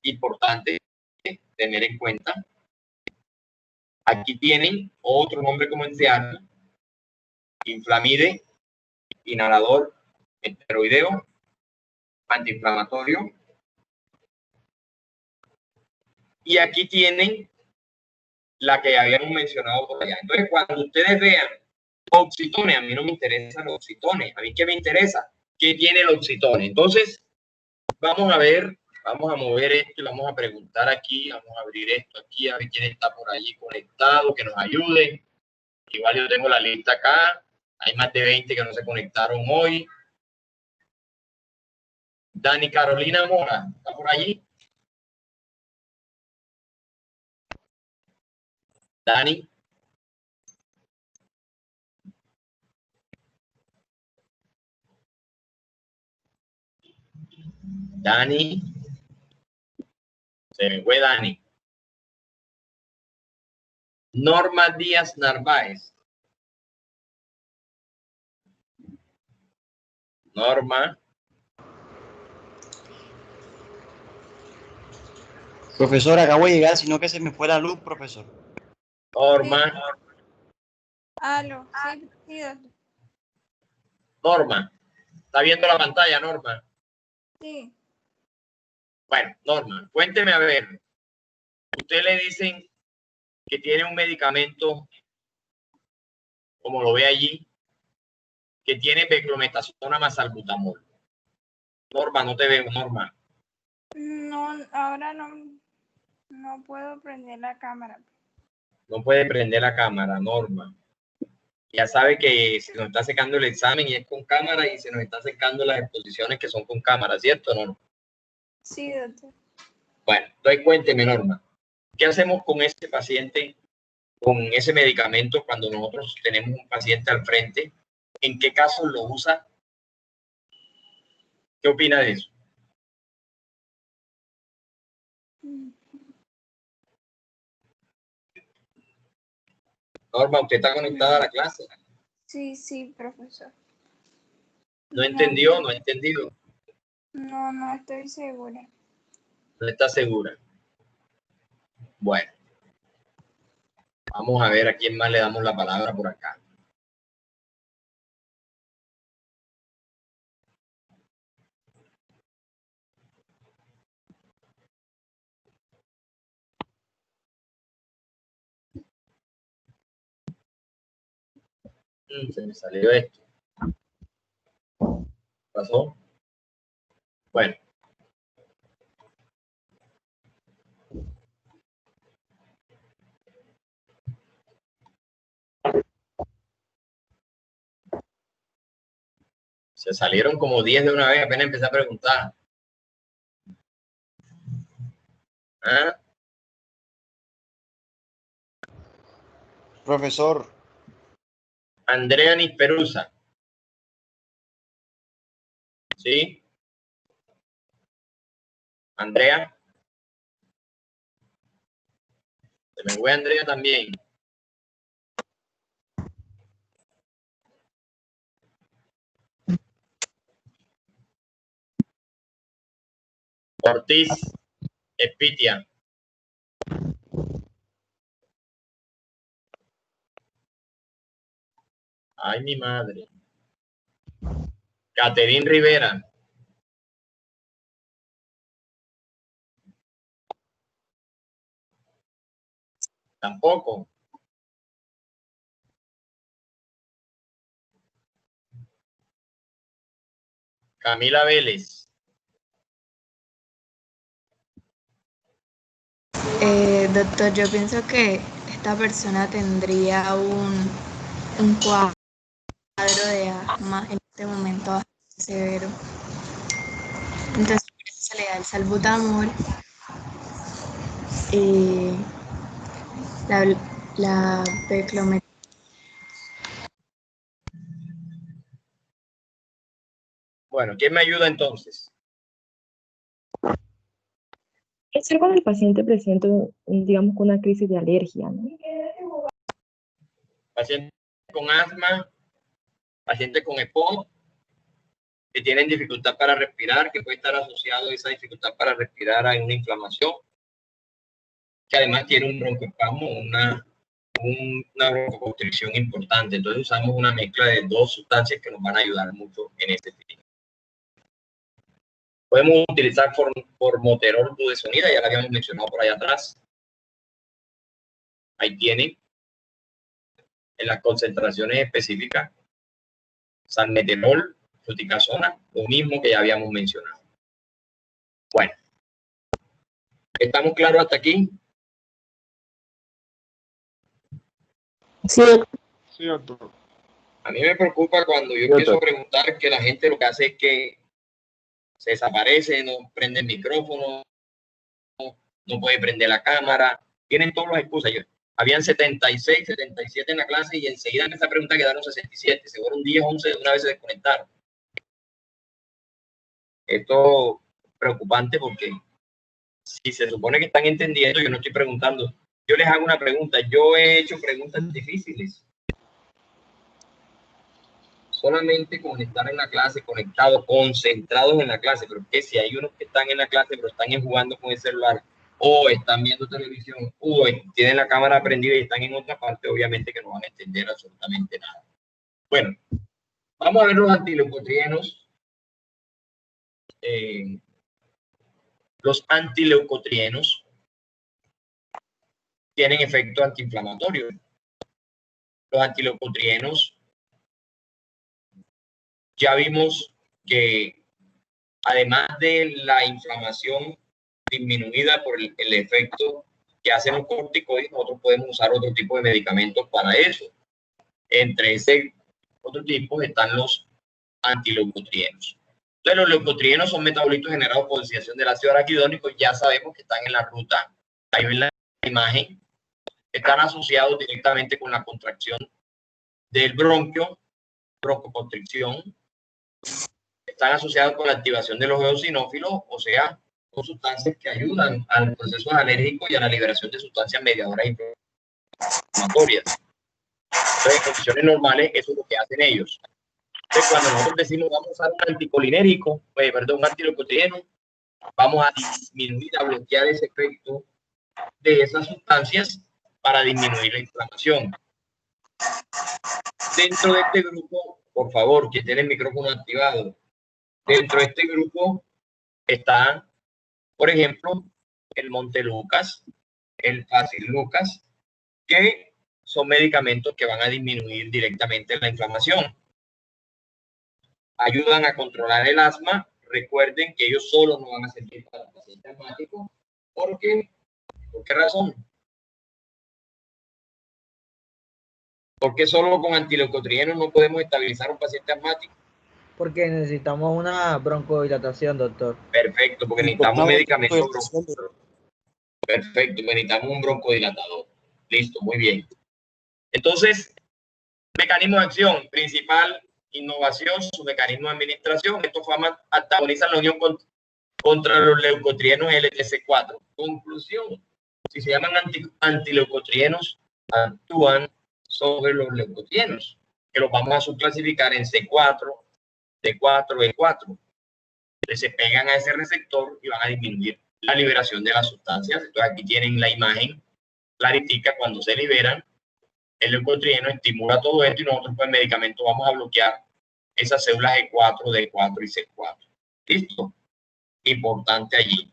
Importante tener en cuenta. Aquí tienen otro nombre comercial, Inflamide, inhalador esteroideo, antiinflamatorio. Y aquí tienen la que habíamos mencionado por allá. Entonces, cuando ustedes vean oxitones, a mí no me interesa los oxitones. ¿A mí qué me interesa? ¿Qué tiene el oxitone? Entonces, vamos a ver, vamos a mover esto y vamos a preguntar aquí, vamos a abrir esto aquí, a ver quién está por allí conectado, que nos ayude. Igual yo tengo la lista acá. Hay más de 20 que no se conectaron hoy. Dani Carolina Mora, ¿está por allí? Dani. Dani. Se me fue Dani. Norma Díaz Narváez. Norma. Profesor, acabo de llegar, sino que se me fue la luz, profesor. Norma. Aló, sí, sí, doctor. Norma. ¿Está viendo la pantalla, Norma? Sí. Bueno, Norma, cuénteme a ver. Usted le dicen que tiene un medicamento, como lo ve allí, que tiene beclometasona más salbutamol. Norma, no te veo, Norma. No, ahora no puedo prender la cámara. No puede prender la cámara, Norma. Ya sabe que se nos está secando el examen y es con cámara y se nos está secando las exposiciones que son con cámara, ¿cierto, Norma? Sí, doctor. Bueno, entonces cuénteme, Norma, ¿qué hacemos con ese paciente, con ese medicamento cuando nosotros tenemos un paciente al frente? ¿En qué casos lo usa? ¿Qué opina de eso? Norma, ¿usted está conectada a la clase? Sí, sí, profesor. ¿No entendió? ¿No ha entendido? No estoy segura. ¿No está segura? Bueno, vamos a ver a quién más le damos la palabra por acá. Se me salió esto. ¿Qué pasó? Bueno. Se salieron como 10 de una vez, apenas empecé a preguntar. ¿Ah? Profesor. Andrea Nisperusa. ¿Sí? Andrea. Se me fue Andrea también. Ortiz Espitia. Ay, mi madre. Caterín Rivera. Tampoco. Camila Vélez. Doctor, yo pienso que esta persona tendría un cuadro de asma en este momento bastante severo. Entonces se le da el salbutamol y la beclometasona. Bueno, ¿quién me ayuda entonces? Es cuando el paciente presenta, digamos, una crisis de alergia, ¿no? Pacientes con asma, pacientes con EPOC, que tienen dificultad para respirar, que puede estar asociado a esa dificultad para respirar a una inflamación, que además tiene un broncoespasmo, una broncoconstricción importante. Entonces usamos una mezcla de dos sustancias que nos van a ayudar mucho en este tipo. Podemos utilizar formoterol budesonida, ya la habíamos mencionado por allá atrás. Ahí tienen, en las concentraciones específicas, salmeterol, fluticasona, lo mismo que ya habíamos mencionado. Bueno, ¿estamos claros hasta aquí? Sí, doctor. A mí me preocupa cuando yo empiezo a preguntar que la gente lo que hace es que se desaparece, no prende el micrófono, no puede prender la cámara, tienen todas las excusas. Habían 76, 77 en la clase y enseguida en esa pregunta quedaron 67, se fueron 10, 11, de una vez se desconectaron. Esto es preocupante porque si se supone que están entendiendo, yo no estoy preguntando. Yo les hago una pregunta, yo he hecho preguntas difíciles. solamente con estar en la clase, conectados, concentrados en la clase, pero que si hay unos que están en la clase pero están jugando con el celular, o están viendo televisión, o tienen la cámara prendida y están en otra parte, obviamente que no van a entender absolutamente nada. Bueno, vamos a ver los antileucotrienos. Los antileucotrienos tienen efecto antiinflamatorio. Los antileucotrienos, ya vimos que además de la inflamación disminuida por el efecto que hacen los corticoides, nosotros podemos usar otro tipo de medicamentos para eso. Entre ese otro tipo están los antileucotrienos. Entonces, los leucotrienos son metabolitos generados por oxidación del ácido araquidónico. Ya sabemos que están en la ruta, ahí ven la imagen, están asociados directamente con la contracción del bronquio, broncoconstricción. Están asociados con la activación de los eosinófilos, o sea, con sustancias que ayudan al proceso alérgico y a la liberación de sustancias mediadoras inflamatorias. Entonces, en condiciones normales, eso es lo que hacen ellos. Entonces, cuando nosotros decimos vamos a usar un anticolinérico, un antileucotrieno, vamos a disminuir, a bloquear ese efecto de esas sustancias para disminuir la inflamación. Dentro de este grupo, por favor, que tiene el micrófono activado, dentro de este grupo está, por ejemplo, el Montelukast, el Facillucast, que son medicamentos que van a disminuir directamente la inflamación. Ayudan a controlar el asma. Recuerden que ellos solo no van a servir para el paciente asmático. ¿Por qué? ¿Por qué razón? Porque solo con antileucotrienos no podemos estabilizar a un paciente asmático. Porque necesitamos una broncodilatación, doctor. Perfecto, porque necesitamos medicamentos. Perfecto, necesitamos un broncodilatador. Listo, muy bien. Entonces, mecanismo de acción principal, innovación, su mecanismo de administración. Estos antagonizan la unión contra los leucotrienos LTC4. Conclusión, si se llaman antileucotrienos, actúan sobre los leucotrienos, que los vamos a subclasificar en C4, D4, E4. Entonces se pegan a ese receptor y van a disminuir la liberación de las sustancias. Entonces aquí tienen la imagen, clarifica cuando se liberan. El leucotrieno estimula todo esto y nosotros por el medicamento vamos a bloquear esas células E4, D4 y C4. ¿Listo? Importante allí.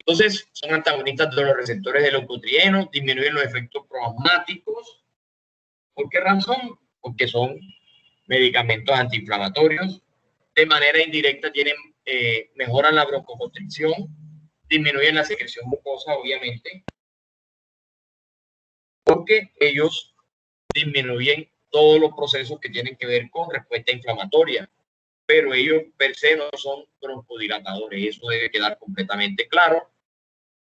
Entonces, son antagonistas de los receptores de leucotrienos, disminuyen los efectos proasmáticos. ¿Por qué razón? Porque son medicamentos antiinflamatorios. De manera indirecta mejoran la broncoconstricción, disminuyen la secreción mucosa, obviamente, porque ellos disminuyen todos los procesos que tienen que ver con respuesta inflamatoria, pero ellos per se no son broncodilatadores. Eso debe quedar completamente claro.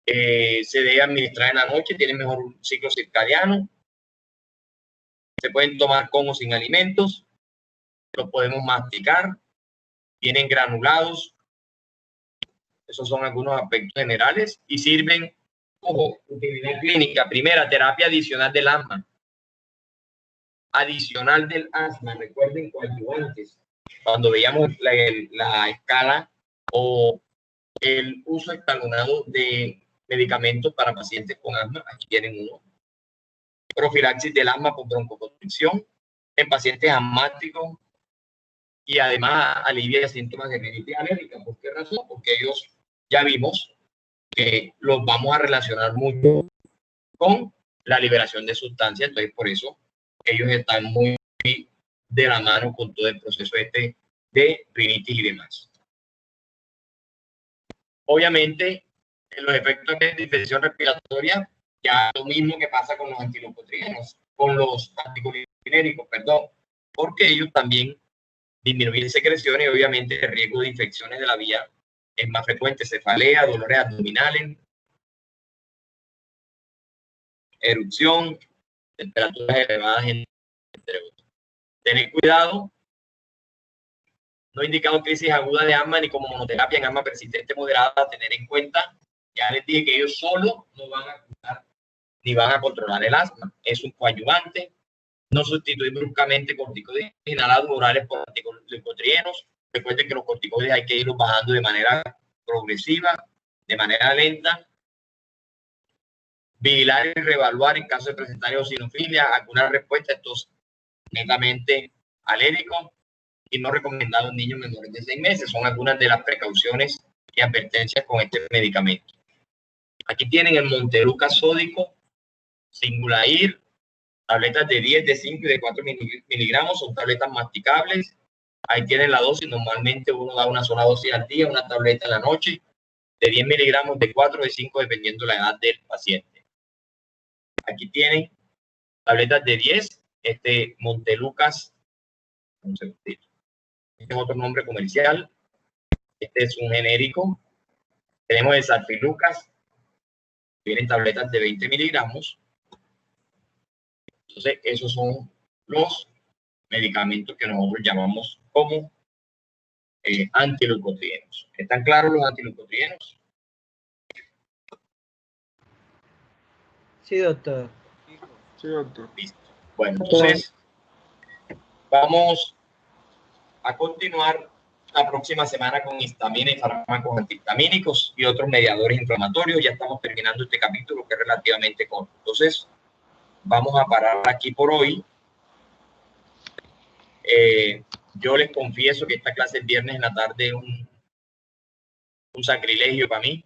Se debe administrar en la noche, tienen mejor ciclo circadiano, se pueden tomar con o sin alimentos, los podemos masticar, vienen granulados. Esos son algunos aspectos generales y sirven como utilidad clínica. Primera, terapia adicional del asma. Adicional del asma, recuerden coadyuvantes. Cuando veíamos la escala o el uso escalonado de medicamentos para pacientes con asma, aquí tienen uno. Profilaxis del asma por broncoconstricción en pacientes asmáticos y además alivia síntomas de rinitis alérgica. ¿Por qué razón? Porque ellos ya vimos que los vamos a relacionar mucho con la liberación de sustancias, entonces por eso ellos están muy de la mano con todo el proceso de rinitis y demás. Obviamente, en los efectos de infección respiratoria, ya lo mismo que pasa con los antileucotrienos, con los anticolinéricos, perdón, porque ellos también disminuyen secreciones y obviamente el riesgo de infecciones de la vía es más frecuente, cefalea, dolores abdominales, erupción, temperaturas elevadas, entre otros. Tener cuidado, no indicado crisis aguda de asma ni como monoterapia en asma persistente moderada, tener en cuenta, ya les dije que ellos solo no van a curar ni van a controlar el asma, es un coadyuvante, No sustituir bruscamente corticoides inhalados orales por antiglicotrienos. Recuerden que los corticoides hay que irlos bajando de manera progresiva, de manera lenta. Vigilar y reevaluar en caso de presentar eosinofilia, alguna respuesta. Esto es netamente alérgico y no recomendado en niños menores de 6 meses. Son algunas de las precauciones y advertencias con este medicamento. Aquí tienen el Montelukast sódico, Singulair, tabletas de 10, de 5 y de 4 miligramos, son tabletas masticables. Ahí tienen la dosis, normalmente uno da una sola dosis al día, una tableta en la noche, de 10 miligramos, de 4, de 5, dependiendo de la edad del paciente. Aquí tienen tabletas de 10, Montelukast, este es otro nombre comercial, este es un genérico. Tenemos el Salfilukast, vienen tabletas de 20 miligramos. Entonces, esos son los medicamentos que nosotros llamamos como antileucotrienos. ¿Están claros los antileucotrienos? Sí, doctor. Sí, doctor. Listo. Bueno, entonces vamos a continuar la próxima semana con histamina y fármacos antihistamínicos y otros mediadores inflamatorios. Ya estamos terminando este capítulo que es relativamente corto. Entonces, vamos a parar aquí por hoy. Yo les confieso que esta clase el viernes en la tarde es un sacrilegio para mí.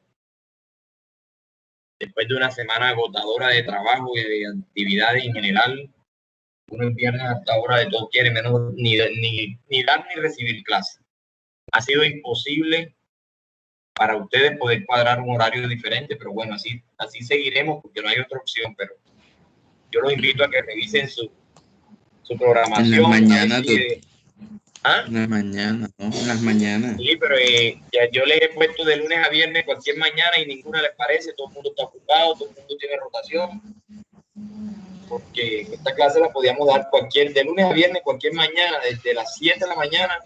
Después de una semana agotadora de trabajo y de actividades en general, uno el viernes hasta ahora de todo quiere, menos ni dar ni recibir clase. Ha sido imposible para ustedes poder cuadrar un horario diferente, pero bueno, así seguiremos porque no hay otra opción, pero yo los invito a que revisen su programación. En las mañanas, En las mañanas, ¿no? En las mañanas. Sí, pero ya yo les he puesto de lunes a viernes cualquier mañana y ninguna les parece, todo el mundo está ocupado, todo el mundo tiene rotación, porque esta clase la podíamos dar de lunes a viernes, cualquier mañana, desde las 7 de la mañana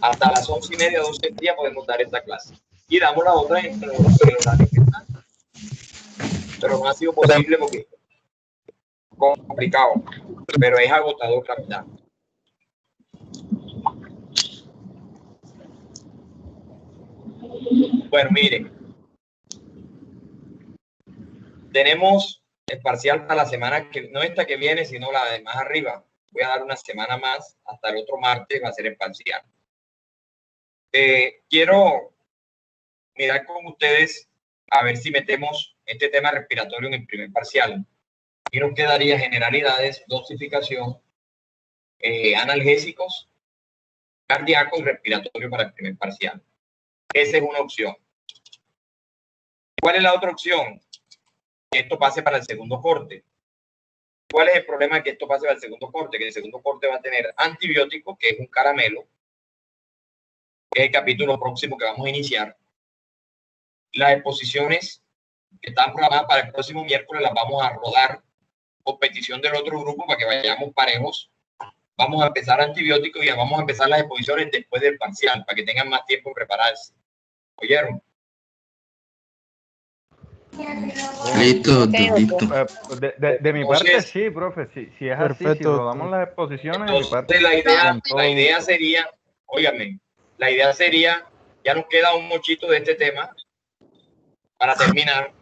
hasta las 11:30, 12 del día podemos dar esta clase. Y damos la otra en el horario que está. Pero no ha sido posible porque es complicado, pero es agotador captar. Bueno, miren, tenemos el parcial para la semana que no esta que viene, sino la de más arriba. Voy a dar una semana más, hasta el otro martes va a ser el parcial. Quiero mirar con ustedes a ver si metemos este tema respiratorio en el primer parcial. Y nos quedaría generalidades, dosificación, analgésicos, cardíaco y respiratorio para el primer parcial. Esa es una opción. ¿Cuál es la otra opción? Que esto pase para el segundo corte. ¿Cuál es el problema de que esto pase para el segundo corte? Que el segundo corte va a tener antibiótico, que es un caramelo, que es el capítulo próximo que vamos a iniciar. Las exposiciones que están programadas para el próximo miércoles las vamos a rodar por petición del otro grupo para que vayamos parejos. Vamos a empezar antibióticos y ya vamos a empezar las exposiciones después del parcial para que tengan más tiempo en prepararse. ¿Oyeron? Listo, listo. De mi parte sí, profe, si es perfecto, así, si rodamos las exposiciones, entonces, de mi parte, la idea sería, óigame, la idea sería, ya nos queda un mochito de este tema para terminar.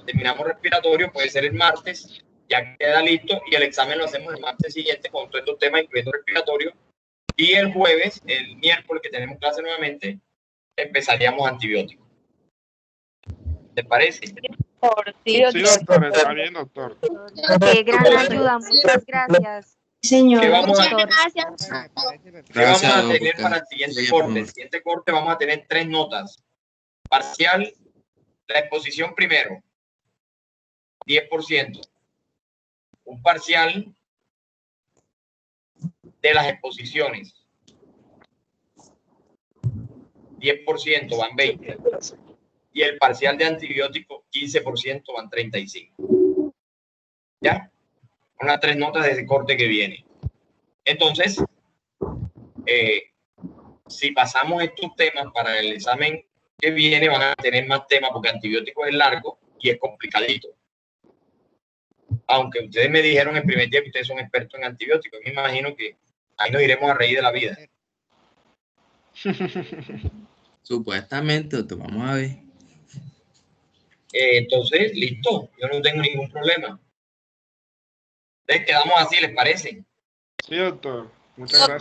Terminamos respiratorio, puede ser el martes, ya queda listo y el examen lo hacemos el martes siguiente con todos estos temas, incluyendo respiratorio. Y el jueves, el miércoles que tenemos clase nuevamente, empezaríamos antibióticos. ¿Te parece? Sí, doctor, está bien, doctor. Qué gran ayuda, muchas gracias. Señor. ¿Qué vamos a Gracias, tener para el siguiente corte? El siguiente corte vamos a tener 3 notas. Parcial, la exposición primero, 10%. Un parcial de las exposiciones, 10%, van 20. Y el parcial de antibióticos, 15%, van 35. ¿Ya? Son las 3 notas de ese corte que viene. Entonces, si pasamos estos temas para el examen que viene, van a tener más temas porque antibióticos es largo y es complicadito. aunque ustedes me dijeron el primer día que ustedes son expertos en antibióticos, me imagino que ahí nos iremos a reír de la vida. Supuestamente, doctor, vamos a ver. Entonces, listo, yo no tengo ningún problema. Entonces, quedamos así, ¿les parece? Sí, doctor. Muchas gracias.